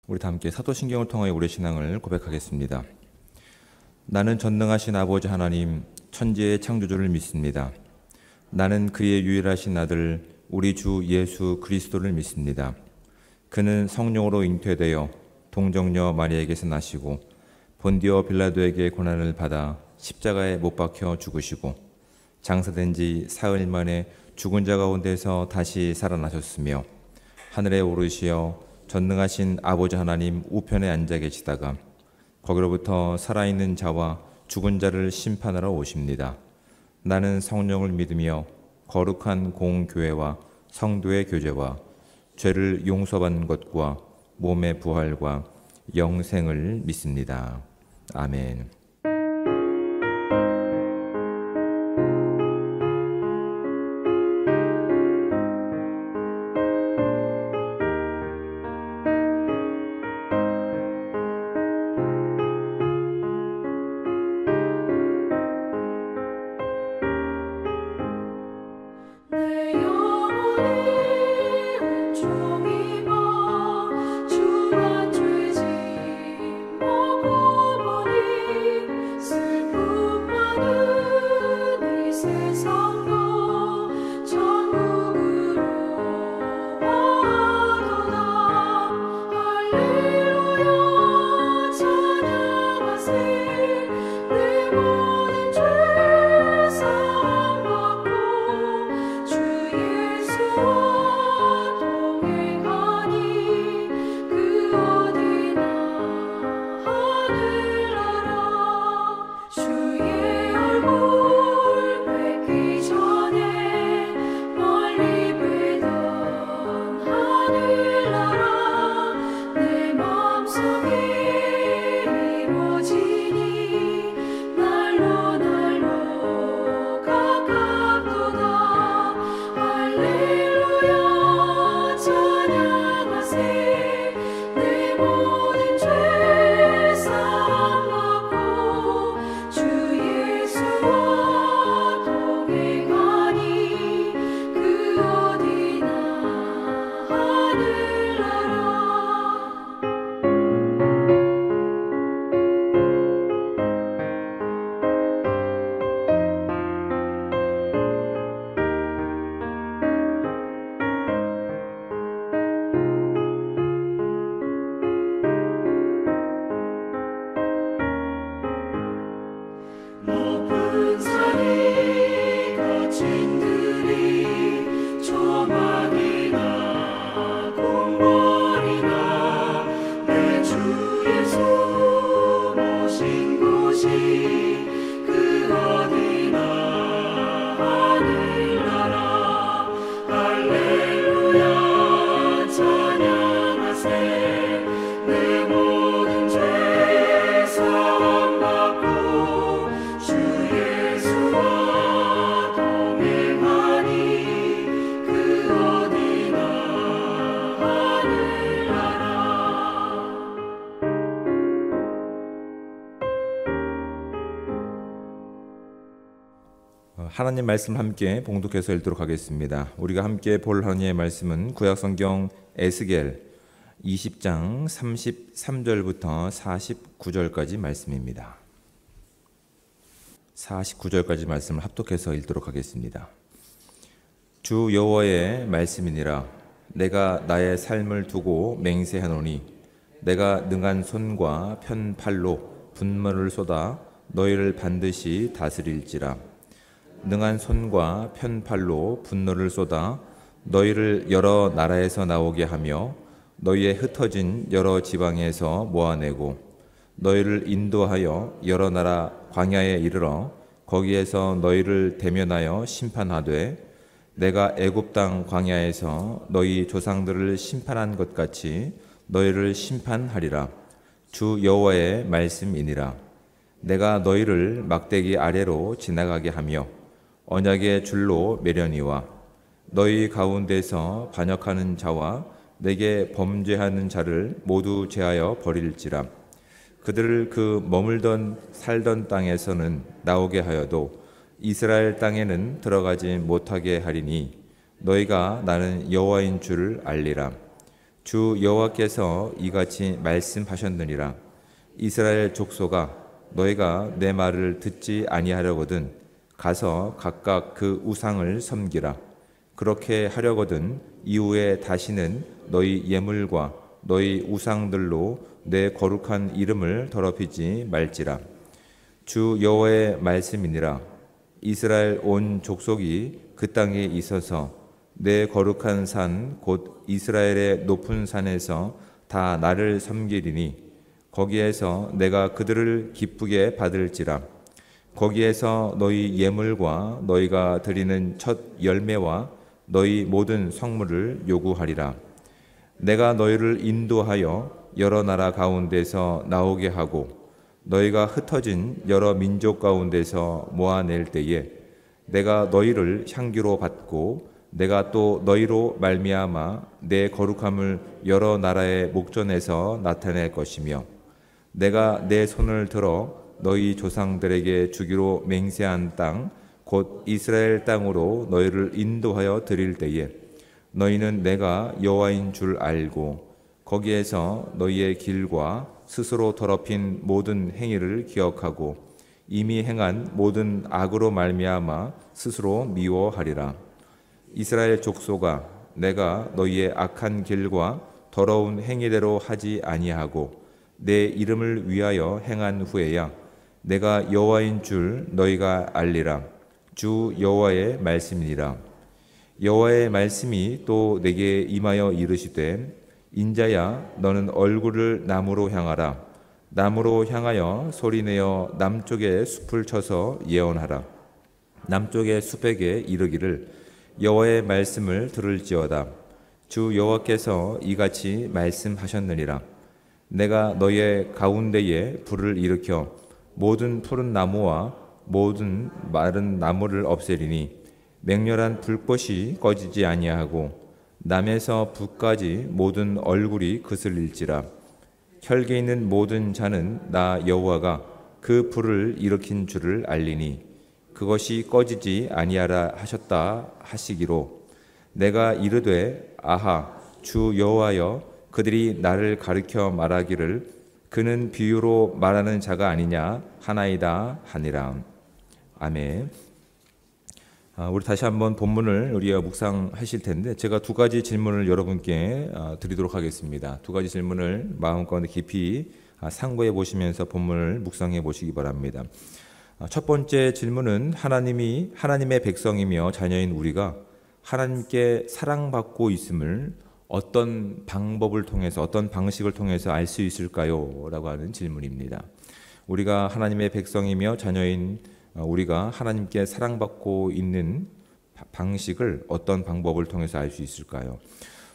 우리 다 함께 사도신경을 통하여 우리의 신앙을 고백하겠습니다. 나는 전능하신 아버지 하나님, 천지의 창조주를 믿습니다. 나는 그의 유일하신 아들, 우리 주 예수 그리스도를 믿습니다. 그는 성령으로 잉태되어 동정녀 마리아에게서 나시고 본디오 빌라도에게 고난을 받아 십자가에 못 박혀 죽으시고 장사된 지 사흘 만에 죽은 자 가운데서 다시 살아나셨으며 하늘에 오르시어 전능하신 아버지 하나님 우편에 앉아 계시다가 거기로부터 살아있는 자와 죽은 자를 심판하러 오십니다. 나는 성령을 믿으며 거룩한 공교회와 성도의 교제와 죄를 용서받는 것과 몸의 부활과 영생을 믿습니다. 아멘. 하나님 말씀 함께 봉독해서 읽도록 하겠습니다. 우리가 함께 볼 하나님의 말씀은 구약성경 에스겔 20장 33절부터 49절까지 말씀입니다. 49절까지 말씀을 합독해서 읽도록 하겠습니다. 주 여호와의 말씀이니라. 내가 나의 삶을 두고 맹세하노니 내가 능한 손과 편 팔로 분노를 쏟아 너희를 반드시 다스릴지라. 능한 손과 편 팔로 분노를 쏟아 너희를 여러 나라에서 나오게 하며 너희의 흩어진 여러 지방에서 모아내고 너희를 인도하여 여러 나라 광야에 이르러 거기에서 너희를 대면하여 심판하되 내가 애굽 땅 광야에서 너희 조상들을 심판한 것 같이 너희를 심판하리라. 주 여호와의 말씀이니라. 내가 너희를 막대기 아래로 지나가게 하며 언약의 줄로 매려니와 너희 가운데서 반역하는 자와 내게 범죄하는 자를 모두 제하여 버릴지라. 그들을 그 머물던 살던 땅에서는 나오게 하여도 이스라엘 땅에는 들어가지 못하게 하리니 너희가 나는 여호와인 줄을 알리라. 주 여호와께서 이같이 말씀하셨느니라. 이스라엘 족속아, 너희가 내 말을 듣지 아니하려거든 가서 각각 그 우상을 섬기라. 그렇게 하려거든 이후에 다시는 너희 예물과 너희 우상들로 내 거룩한 이름을 더럽히지 말지라. 주 여호와의 말씀이니라. 이스라엘 온 족속이 그 땅에 있어서 내 거룩한 산 곧 이스라엘의 높은 산에서 다 나를 섬기리니 거기에서 내가 그들을 기쁘게 받을지라. 거기에서 너희 예물과 너희가 드리는 첫 열매와 너희 모든 성물을 요구하리라. 내가 너희를 인도하여 여러 나라 가운데서 나오게 하고 너희가 흩어진 여러 민족 가운데서 모아낼 때에 내가 너희를 향기로 받고 내가 또 너희로 말미암아 내 거룩함을 여러 나라의 목전에서 나타낼 것이며 내가 내 손을 들어 너희 조상들에게 주기로 맹세한 땅 곧 이스라엘 땅으로 너희를 인도하여 드릴 때에 너희는 내가 여호와인 줄 알고 거기에서 너희의 길과 스스로 더럽힌 모든 행위를 기억하고 이미 행한 모든 악으로 말미암아 스스로 미워하리라. 이스라엘 족속아, 내가 너희의 악한 길과 더러운 행위대로 하지 아니하고 내 이름을 위하여 행한 후에야 내가 여호와인 줄 너희가 알리라. 주 여호와의 말씀이니라. 여호와의 말씀이 또 내게 임하여 이르시되 인자야, 너는 얼굴을 남으로 향하라. 남으로 향하여 소리내어 남쪽의 숲을 쳐서 예언하라. 남쪽의 숲에게 이르기를 여호와의 말씀을 들을지어다. 주 여호와께서 이같이 말씀하셨느니라. 내가 너의 가운데에 불을 일으켜 모든 푸른 나무와 모든 마른 나무를 없애리니 맹렬한 불꽃이 꺼지지 아니하고 남에서 북까지 모든 얼굴이 그슬릴지라. 혈계 있는 모든 자는 나 여호와가 그 불을 일으킨 줄을 알리니 그것이 꺼지지 아니하라 하셨다 하시기로 내가 이르되 아하 주 여호와여 그들이 나를 가르쳐 말하기를 그는 비유로 말하는 자가 아니냐 하나이다 하니라. 아멘. 우리 다시 한번 본문을 우리가 묵상하실 텐데 제가 두 가지 질문을 여러분께 드리도록 하겠습니다. 두 가지 질문을 마음 가운데 깊이 상고해 보시면서 본문을 묵상해 보시기 바랍니다. 첫 번째 질문은 하나님의 백성이며 자녀인 우리가 하나님께 사랑받고 있음을 어떤 방법을 통해서 어떤 방식을 통해서 알 수 있을까요? 라고 하는 질문입니다. 우리가 하나님의 백성이며 자녀인 우리가 하나님께 사랑받고 있는 방식을 어떤 방법을 통해서 알 수 있을까요?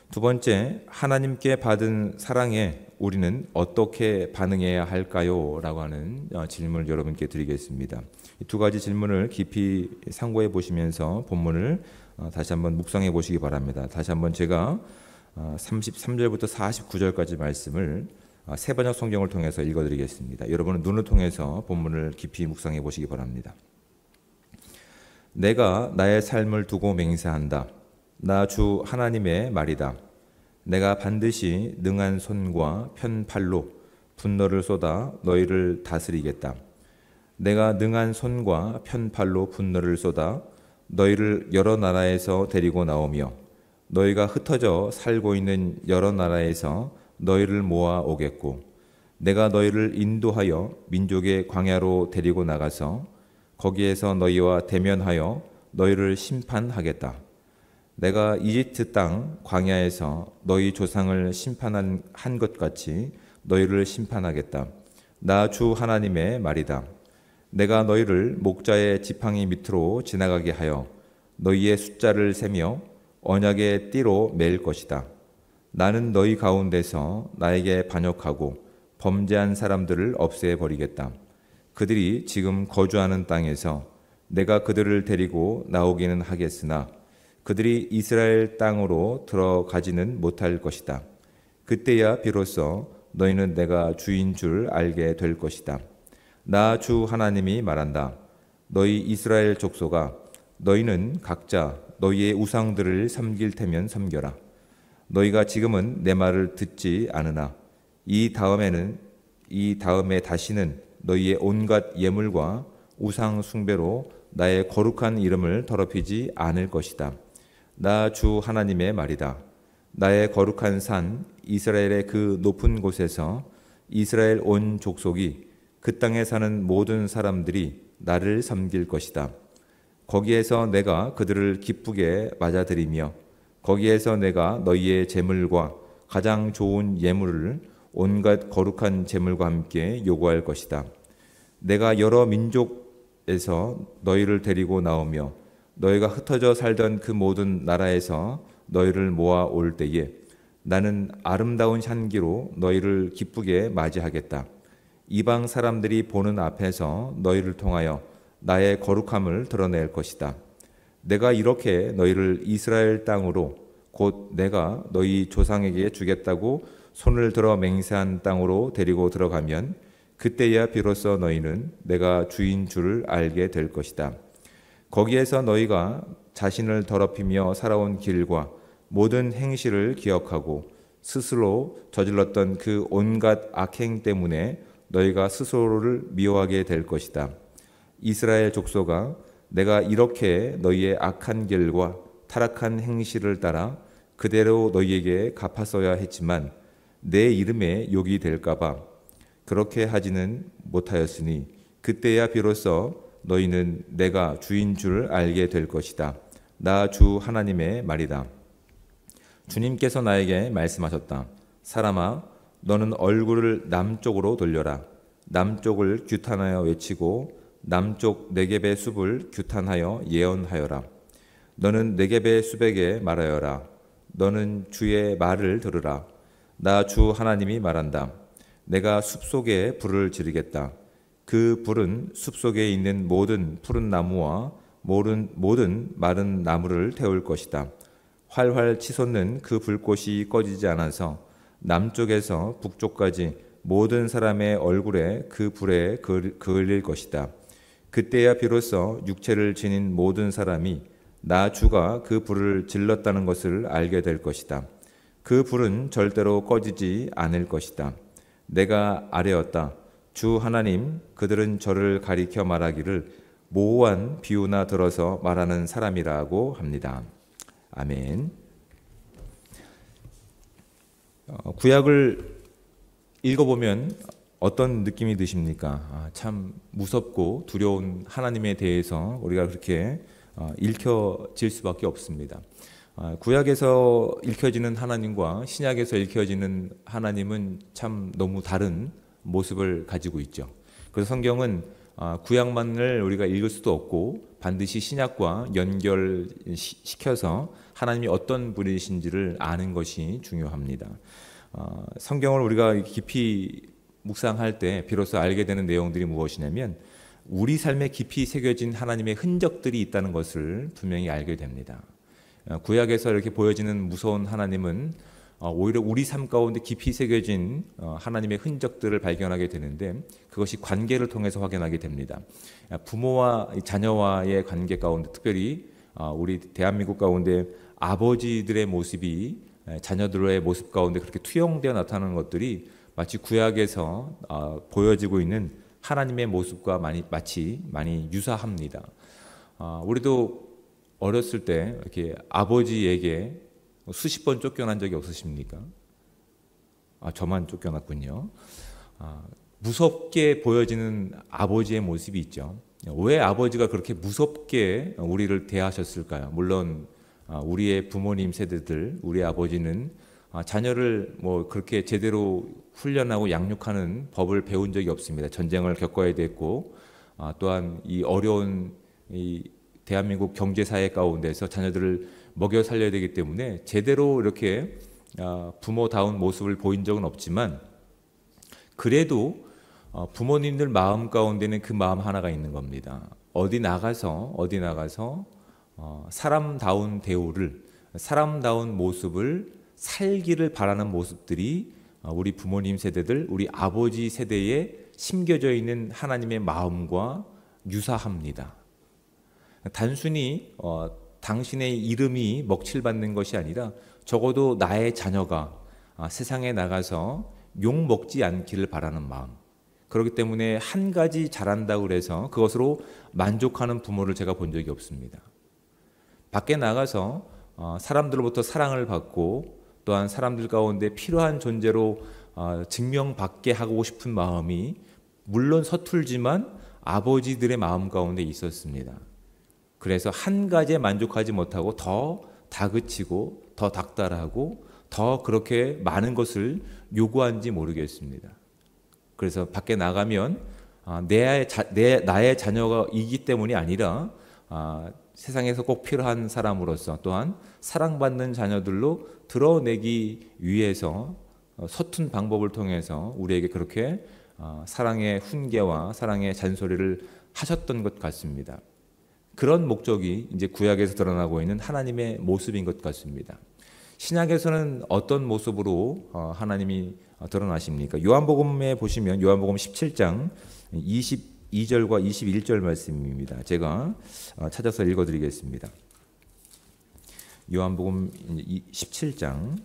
두 번째, 하나님께 받은 사랑에 우리는 어떻게 반응해야 할까요? 라고 하는 질문을 여러분께 드리겠습니다. 이 두 가지 질문을 깊이 상고해 보시면서 본문을 다시 한번 묵상해 보시기 바랍니다. 다시 한번 제가 33절부터 49절까지 말씀을 세번역 성경을 통해서 읽어드리겠습니다. 여러분은 눈을 통해서 본문을 깊이 묵상해 보시기 바랍니다. 내가 나의 삶을 두고 맹세한다. 나 주 하나님의 말이다. 내가 반드시 능한 손과 편팔로 분노를 쏟아 너희를 다스리겠다. 내가 능한 손과 편팔로 분노를 쏟아 너희를 여러 나라에서 데리고 나오며 너희가 흩어져 살고 있는 여러 나라에서 너희를 모아 오겠고 내가 너희를 인도하여 민족의 광야로 데리고 나가서 거기에서 너희와 대면하여 너희를 심판하겠다. 내가 이집트 땅 광야에서 너희 조상을 심판한 것 같이 너희를 심판하겠다. 나 주 하나님의 말이다. 내가 너희를 목자의 지팡이 밑으로 지나가게 하여 너희의 숫자를 세며 언약의 띠로 맬 것이다. 나는 너희 가운데서 나에게 반역하고 범죄한 사람들을 없애버리겠다. 그들이 지금 거주하는 땅에서 내가 그들을 데리고 나오기는 하겠으나 그들이 이스라엘 땅으로 들어가지는 못할 것이다. 그때야 비로소 너희는 내가 주인 줄 알게 될 것이다. 나 주 하나님이 말한다. 너희 이스라엘 족속아, 너희는 각자 너희의 우상들을 섬길 테면 섬겨라. 너희가 지금은 내 말을 듣지 않으나 이 다음에 다시는 너희의 온갖 예물과 우상 숭배로 나의 거룩한 이름을 더럽히지 않을 것이다. 나 주 하나님의 말이다. 나의 거룩한 산 이스라엘의 그 높은 곳에서 이스라엘 온 족속이 그 땅에 사는 모든 사람들이 나를 섬길 것이다. 거기에서 내가 그들을 기쁘게 맞아들이며 거기에서 내가 너희의 제물과 가장 좋은 예물을 온갖 거룩한 제물과 함께 요구할 것이다. 내가 여러 민족에서 너희를 데리고 나오며 너희가 흩어져 살던 그 모든 나라에서 너희를 모아 올 때에 나는 아름다운 향기로 너희를 기쁘게 맞이하겠다. 이방 사람들이 보는 앞에서 너희를 통하여 나의 거룩함을 드러낼 것이다. 내가 이렇게 너희를 이스라엘 땅으로 곧 내가 너희 조상에게 주겠다고 손을 들어 맹세한 땅으로 데리고 들어가면 그때야 비로소 너희는 내가 주인 줄을 알게 될 것이다. 거기에서 너희가 자신을 더럽히며 살아온 길과 모든 행실을 기억하고 스스로 저질렀던 그 온갖 악행 때문에 너희가 스스로를 미워하게 될 것이다. 이스라엘 족속아, 내가 이렇게 너희의 악한 길과 타락한 행실을 따라 그대로 너희에게 갚았어야 했지만 내 이름에 욕이 될까봐 그렇게 하지는 못하였으니 그때야 비로소 너희는 내가 주인 줄 알게 될 것이다. 나 주 하나님의 말이다. 주님께서 나에게 말씀하셨다. 사람아, 너는 얼굴을 남쪽으로 돌려라. 남쪽을 규탄하여 외치고 남쪽 네겝의 숲을 규탄하여 예언하여라. 너는 네겝의 숲에게 말하여라. 너는 주의 말을 들으라. 나 주 하나님이 말한다. 내가 숲속에 불을 지르겠다. 그 불은 숲속에 있는 모든 푸른 나무와 모든 마른 나무를 태울 것이다. 활활 치솟는 그 불꽃이 꺼지지 않아서 남쪽에서 북쪽까지 모든 사람의 얼굴에 그 불에 그을릴 것이다. 그때야 비로소 육체를 지닌 모든 사람이 나 주가 그 불을 질렀다는 것을 알게 될 것이다. 그 불은 절대로 꺼지지 않을 것이다. 내가 아뢰었다. 주 하나님, 그들은 저를 가리켜 말하기를 모호한 비유나 들어서 말하는 사람이라고 합니다. 아멘. 구약을 읽어보면 어떤 느낌이 드십니까? 참 무섭고 두려운 하나님에 대해서 우리가 그렇게 읽혀질 수밖에 없습니다. 구약에서 읽혀지는 하나님과 신약에서 읽혀지는 하나님은 참 너무 다른 모습을 가지고 있죠. 그래서 성경은 구약만을 우리가 읽을 수도 없고 반드시 신약과 연결시켜서 하나님이 어떤 분이신지를 아는 것이 중요합니다. 성경을 우리가 깊이 묵상할 때 비로소 알게 되는 내용들이 무엇이냐면 우리 삶에 깊이 새겨진 하나님의 흔적들이 있다는 것을 분명히 알게 됩니다. 구약에서 이렇게 보여지는 무서운 하나님은 오히려 우리 삶 가운데 깊이 새겨진 하나님의 흔적들을 발견하게 되는데 그것이 관계를 통해서 확인하게 됩니다. 부모와 자녀와의 관계 가운데 특별히 우리 대한민국 가운데 아버지들의 모습이 자녀들의 모습 가운데 그렇게 투영되어 나타나는 것들이 마치 구약에서 보여지고 있는 하나님의 모습과 마치 많이 유사합니다. 우리도 어렸을 때 이렇게 아버지에게 수십 번 쫓겨난 적이 없으십니까? 저만 쫓겨났군요. 무섭게 보여지는 아버지의 모습이 있죠. 왜 아버지가 그렇게 무섭게 우리를 대하셨을까요? 물론 우리의 부모님 세대들, 우리 아버지는 자녀를 뭐 그렇게 제대로 훈련하고 양육하는 법을 배운 적이 없습니다. 전쟁을 겪어야 됐고 또한 이 어려운 이 대한민국 경제사회 가운데서 자녀들을 먹여 살려야 되기 때문에 제대로 이렇게 부모다운 모습을 보인 적은 없지만 그래도 부모님들 마음 가운데는 그 마음 하나가 있는 겁니다. 어디 나가서 사람다운 대우를, 사람다운 모습을 살기를 바라는 모습들이 우리 부모님 세대들, 우리 아버지 세대에 심겨져 있는 하나님의 마음과 유사합니다. 단순히 당신의 이름이 먹칠받는 것이 아니라 적어도 나의 자녀가 세상에 나가서 욕 먹지 않기를 바라는 마음. 그렇기 때문에 한 가지 잘한다고 그래서 그것으로 만족하는 부모를 제가 본 적이 없습니다. 밖에 나가서 사람들로부터 사랑을 받고 또한 사람들 가운데 필요한 존재로 증명받게 하고 싶은 마음이 물론 서툴지만 아버지들의 마음 가운데 있었습니다. 그래서 한 가지에 만족하지 못하고 더 다그치고 더 닥달하고 더 그렇게 많은 것을 요구한지 모르겠습니다. 그래서 밖에 나가면 나의 자녀가 이기 때문이 아니라 세상에서 꼭 필요한 사람으로서 또한 사랑받는 자녀들로 드러내기 위해서 서툰 방법을 통해서 우리에게 그렇게 사랑의 훈계와 사랑의 잔소리를 하셨던 것 같습니다. 그런 목적이 이제 구약에서 드러나고 있는 하나님의 모습인 것 같습니다. 신약에서는 어떤 모습으로 하나님이 드러나십니까? 요한복음에 보시면 요한복음 17장 22절과 21절 말씀입니다. 제가 찾아서 읽어드리겠습니다. 요한복음 17장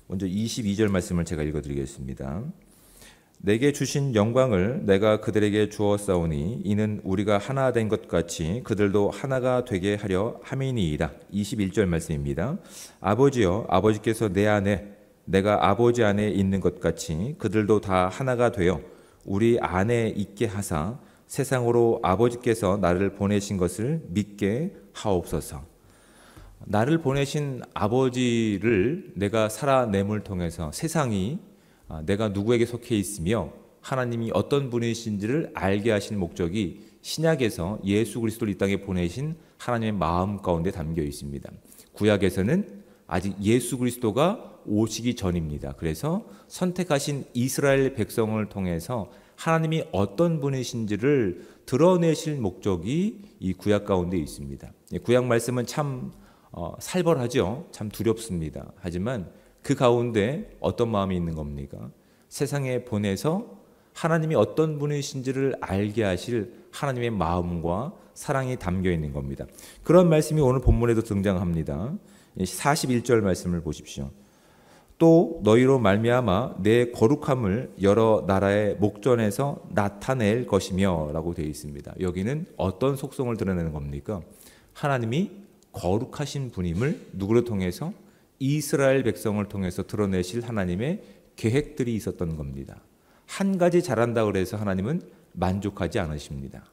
먼저 22절 말씀을 제가 읽어드리겠습니다. 내게 주신 영광을 내가 그들에게 주었사오니 이는 우리가 하나 된 것 같이 그들도 하나가 되게 하려 함이니이다. 21절 말씀입니다. 아버지여 아버지께서 내 안에 내가 아버지 안에 있는 것 같이 그들도 다 하나가 되어 우리 안에 있게 하사 세상으로 아버지께서 나를 보내신 것을 믿게 하옵소서. 나를 보내신 아버지를 내가 살아냄을 통해서 세상이 내가 누구에게 속해 있으며 하나님이 어떤 분이신지를 알게 하신 목적이 신약에서 예수 그리스도를 이 땅에 보내신 하나님의 마음 가운데 담겨 있습니다. 구약에서는 아직 예수 그리스도가 오시기 전입니다. 그래서 선택하신 이스라엘 백성을 통해서 하나님이 어떤 분이신지를 드러내실 목적이 이 구약 가운데 있습니다. 구약 말씀은 참 살벌하죠. 참 두렵습니다. 하지만 그 가운데 어떤 마음이 있는 겁니까? 세상에 보내서 하나님이 어떤 분이신지를 알게 하실 하나님의 마음과 사랑이 담겨 있는 겁니다. 그런 말씀이 오늘 본문에도 등장합니다. 41절 말씀을 보십시오. 또 너희로 말미암아 내 거룩함을 여러 나라의 목전에서 나타낼 것이며 라고 되어 있습니다. 여기는 어떤 속성을 드러내는 겁니까? 하나님이 거룩하신 분임을 누구를 통해서? 이스라엘 백성을 통해서 드러내실 하나님의 계획들이 있었던 겁니다. 한 가지 잘한다고 해서 하나님은 만족하지 않으십니다.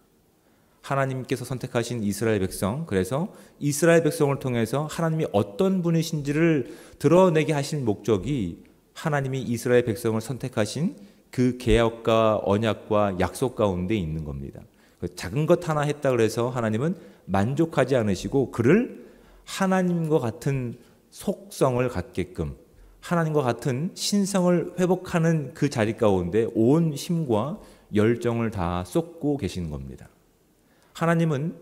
하나님께서 선택하신 이스라엘 백성, 그래서 이스라엘 백성을 통해서 하나님이 어떤 분이신지를 드러내게 하실 목적이 하나님이 이스라엘 백성을 선택하신 그 계약과 언약과 약속 가운데 있는 겁니다. 작은 것 하나 했다 그래서 하나님은 만족하지 않으시고 그를 하나님과 같은 속성을 갖게끔 하나님과 같은 신성을 회복하는 그 자리 가운데 온 힘과 열정을 다 쏟고 계신 겁니다. 하나님은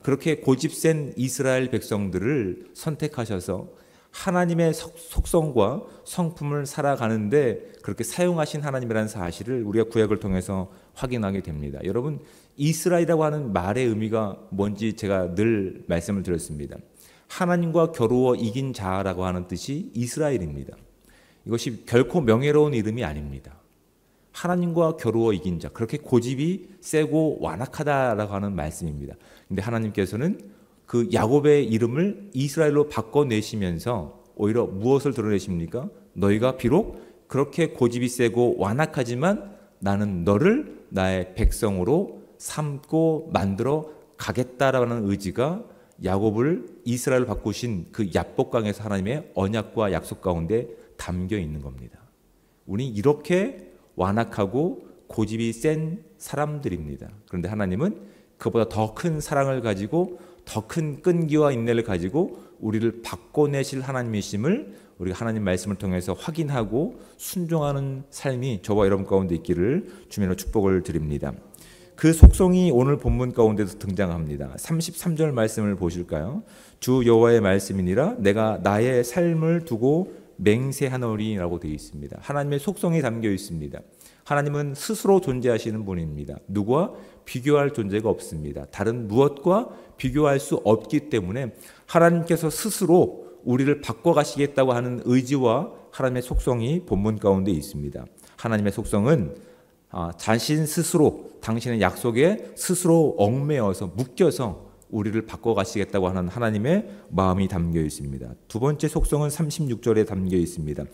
그렇게 고집센 이스라엘 백성들을 선택하셔서 하나님의 속성과 성품을 살아가는데 그렇게 사용하신 하나님이라는 사실을 우리가 구약을 통해서 확인하게 됩니다. 여러분, 이스라엘이라고 하는 말의 의미가 뭔지 제가 늘 말씀을 드렸습니다. 하나님과 겨루어 이긴 자라고 하는 뜻이 이스라엘입니다. 이것이 결코 명예로운 이름이 아닙니다. 하나님과 겨루어 이긴 자, 그렇게 고집이 세고 완악하다라고 하는 말씀입니다. 근데 하나님께서는 그 야곱의 이름을 이스라엘로 바꿔내시면서 오히려 무엇을 드러내십니까? 너희가 비록 그렇게 고집이 세고 완악하지만 나는 너를 나의 백성으로 삼고 만들어 가겠다라는 의지가 야곱을 이스라엘로 바꾸신 그 야복강에서 하나님의 언약과 약속 가운데 담겨 있는 겁니다. 우리 이렇게 완악하고 고집이 센 사람들입니다. 그런데 하나님은 그보다 더 큰 사랑을 가지고 더 큰 끈기와 인내를 가지고 우리를 바꿔내실 하나님이심을 우리가 하나님 말씀을 통해서 확인하고 순종하는 삶이 저와 여러분 가운데 있기를 주님으로 축복을 드립니다. 그 속성이 오늘 본문 가운데도 등장합니다. 33절 말씀을 보실까요? 주 여호와의 말씀이니라 내가 나의 삶을 두고 맹세하노리라고 되어 있습니다. 하나님의 속성이 담겨 있습니다. 하나님은 스스로 존재하시는 분입니다. 누구와 비교할 존재가 없습니다. 다른 무엇과 비교할 수 없기 때문에 하나님께서 스스로 우리를 바꿔가시겠다고 하는 의지와 하나님의 속성이 본문 가운데 있습니다. 하나님의 속성은 자신 스스로 당신의 약속에 스스로 얽매여서 묶여서 우리를 바꿔가시겠다고 하는 하나님의 마음이 담겨 있습니다. 두 번째 속성은 36절에 담겨 있습니다.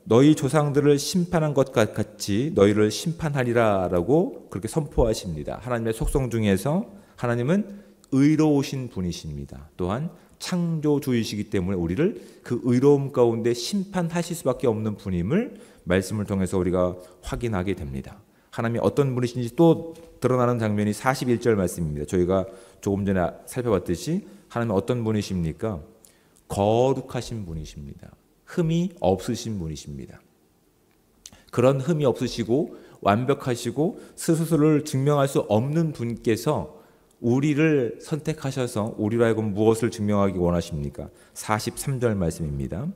너희 조상들을 심판한 것 같이 너희를 심판하리라 라고 그렇게 선포하십니다. 하나님의 속성 중에서 하나님은 의로우신 분이십니다. 또한 창조주이시기 때문에 우리를 그 의로움 가운데 심판하실 수밖에 없는 분임을 말씀을 통해서 우리가 확인하게 됩니다. 하나님이 어떤 분이신지 또 드러나는 장면이 41절 말씀입니다. 저희가 조금 전에 살펴봤듯이 하나님은 어떤 분이십니까? 거룩하신 분이십니다. 흠이 없으신 분이십니다. 그런 흠이 없으시고 완벽하시고 스스로를 증명할 수 없는 분께서 우리를 선택하셔서 우리로 하여금 무엇을 증명하기 원하십니까? 43절 말씀입니다.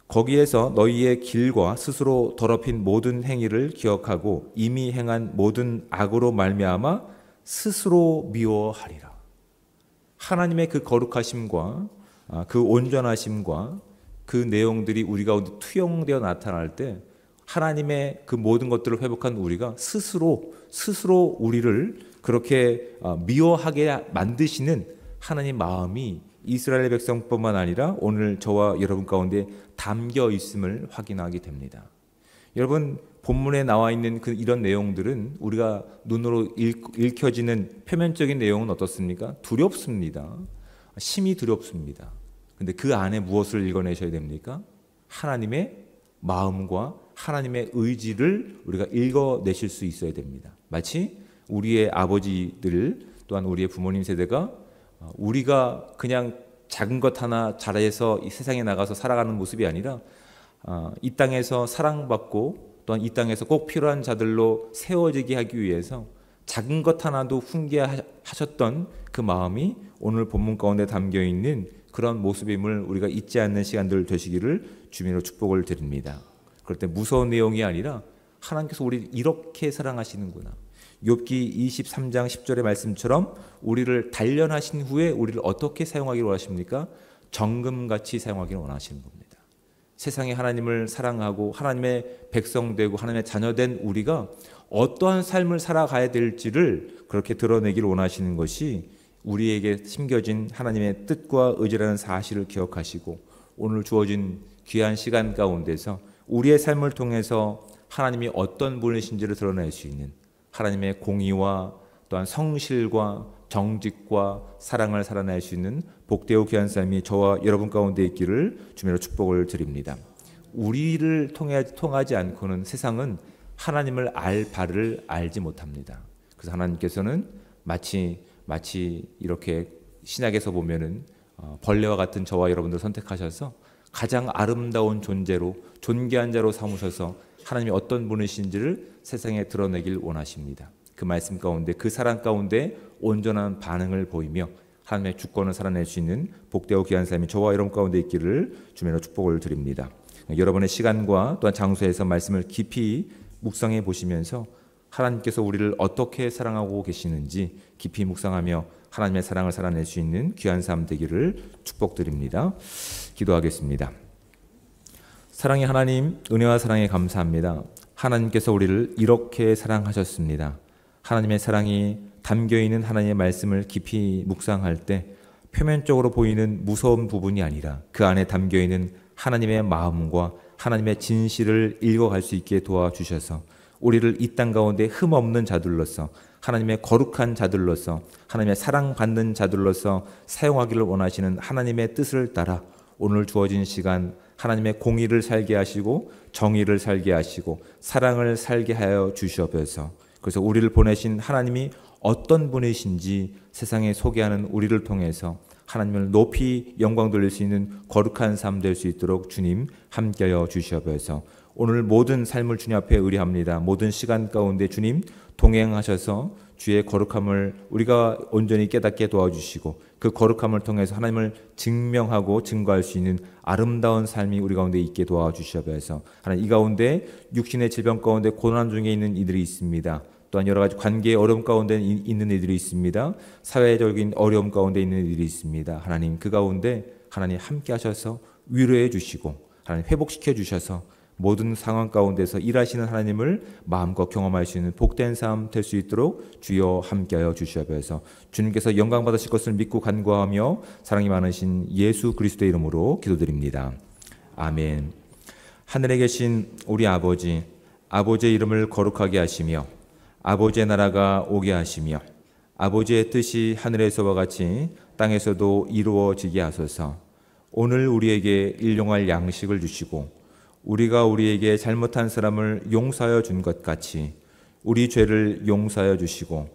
거기에서 너희의 길과 스스로 더럽힌 모든 행위를 기억하고 이미 행한 모든 악으로 말미암아 스스로 미워하리라. 하나님의 그 거룩하심과 그 온전하심과 그 내용들이 우리 가운데 투영되어 나타날 때 하나님의 그 모든 것들을 회복한 우리가 스스로 우리를 그렇게 미워하게 만드시는 하나님 마음이 이스라엘 백성뿐만 아니라 오늘 저와 여러분 가운데 담겨 있음을 확인하게 됩니다. 여러분, 본문에 나와 있는 이런 내용들은 우리가 눈으로 읽혀지는 표면적인 내용은 어떻습니까? 두렵습니다. 심히 두렵습니다. 근데 그 안에 무엇을 읽어내셔야 됩니까? 하나님의 마음과 하나님의 의지를 우리가 읽어내실 수 있어야 됩니다. 마치 우리의 아버지들 또한 우리의 부모님 세대가 우리가 그냥 작은 것 하나 잘해서 이 세상에 나가서 살아가는 모습이 아니라 이 땅에서 사랑받고 또한 이 땅에서 꼭 필요한 자들로 세워지게 하기 위해서 작은 것 하나도 훈계하셨던 그 마음이 오늘 본문 가운데 담겨있는 그런 모습임을 우리가 잊지 않는 시간들 되시기를 주님으로 축복을 드립니다. 그럴 때 무서운 내용이 아니라 하나님께서 우리를 이렇게 사랑하시는구나. 욥기 23장 10절의 말씀처럼 우리를 단련하신 후에 우리를 어떻게 사용하기를 원하십니까? 정금같이 사용하기를 원하시는 겁니다. 세상에 하나님을 사랑하고 하나님의 백성되고 하나님의 자녀된 우리가 어떠한 삶을 살아가야 될지를 그렇게 드러내기를 원하시는 것이 우리에게 심겨진 하나님의 뜻과 의지라는 사실을 기억하시고 오늘 주어진 귀한 시간 가운데서 우리의 삶을 통해서 하나님이 어떤 분이신지를 드러낼 수 있는 하나님의 공의와 또한 성실과 정직과 사랑을 살아낼 수 있는 복되고 귀한 삶이 저와 여러분 가운데 있기를 주님으로 축복을 드립니다. 우리를 통하지 않고는 세상은 하나님을 알 바를 알지 못합니다. 그래서 하나님께서는 마치 이렇게 신약에서 보면은 벌레와 같은 저와 여러분들 선택하셔서 가장 아름다운 존재로 존귀한 자로 삼으셔서 하나님이 어떤 분이신지를 세상에 드러내길 원하십니다. 그 말씀 가운데 그 사랑 가운데 온전한 반응을 보이며 하나님의 주권을 살아낼 수 있는 복되고 귀한 삶이 저와 여러분 가운데 있기를 주님으로 축복을 드립니다. 여러분의 시간과 또한 장소에서 말씀을 깊이 묵상해 보시면서 하나님께서 우리를 어떻게 사랑하고 계시는지 깊이 묵상하며 하나님의 사랑을 살아낼 수 있는 귀한 삶 되기를 축복드립니다. 기도하겠습니다. 사랑의 하나님, 은혜와 사랑에 감사합니다. 하나님께서 우리를 이렇게 사랑하셨습니다. 하나님의 사랑이 담겨있는 하나님의 말씀을 깊이 묵상할 때 표면적으로 보이는 무서운 부분이 아니라 그 안에 담겨있는 하나님의 마음과 하나님의 진실을 읽어갈 수 있게 도와주셔서 우리를 이 땅 가운데 흠없는 자들로서 하나님의 거룩한 자들로서 하나님의 사랑받는 자들로서 사용하기를 원하시는 하나님의 뜻을 따라 오늘 주어진 시간 하나님의 공의를 살게 하시고 정의를 살게 하시고 사랑을 살게 하여 주시옵소서. 그래서 우리를 보내신 하나님이 어떤 분이신지 세상에 소개하는 우리를 통해서 하나님을 높이 영광 돌릴 수 있는 거룩한 삶 될 수 있도록 주님 함께하여 주시옵소서. 오늘 모든 삶을 주님 앞에 의뢰합니다. 모든 시간 가운데 주님 동행하셔서 주의 거룩함을 우리가 온전히 깨닫게 도와주시고 그 거룩함을 통해서 하나님을 증명하고 증거할 수 있는 아름다운 삶이 우리 가운데 있게 도와주시옵소서. 하나님, 이 가운데 육신의 질병 가운데 고난 중에 있는 이들이 있습니다. 또한 여러 가지 관계의 어려움 가운데 있는 이들이 있습니다. 사회적인 어려움 가운데 있는 이들이 있습니다. 하나님, 그 가운데 하나님 함께 하셔서 위로해 주시고 하나님 회복시켜 주셔서 모든 상황 가운데서 일하시는 하나님을 마음껏 경험할 수 있는 복된 삶 될 수 있도록 주여 함께하여 주시옵소서. 주님께서 영광 받으실 것을 믿고 간구하며 사랑이 많으신 예수 그리스도의 이름으로 기도드립니다. 아멘. 하늘에 계신 우리 아버지, 아버지의 이름을 거룩하게 하시며 아버지의 나라가 오게 하시며 아버지의 뜻이 하늘에서와 같이 땅에서도 이루어지게 하소서. 오늘 우리에게 일용할 양식을 주시고 우리가 우리에게 잘못한 사람을 용서하여 준 것 같이 우리 죄를 용서하여 주시고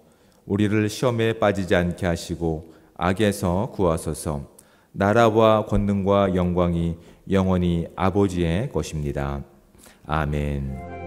우리를 시험에 빠지지 않게 하시고 악에서 구하소서. 나라와 권능과 영광이 영원히 아버지의 것입니다. 아멘.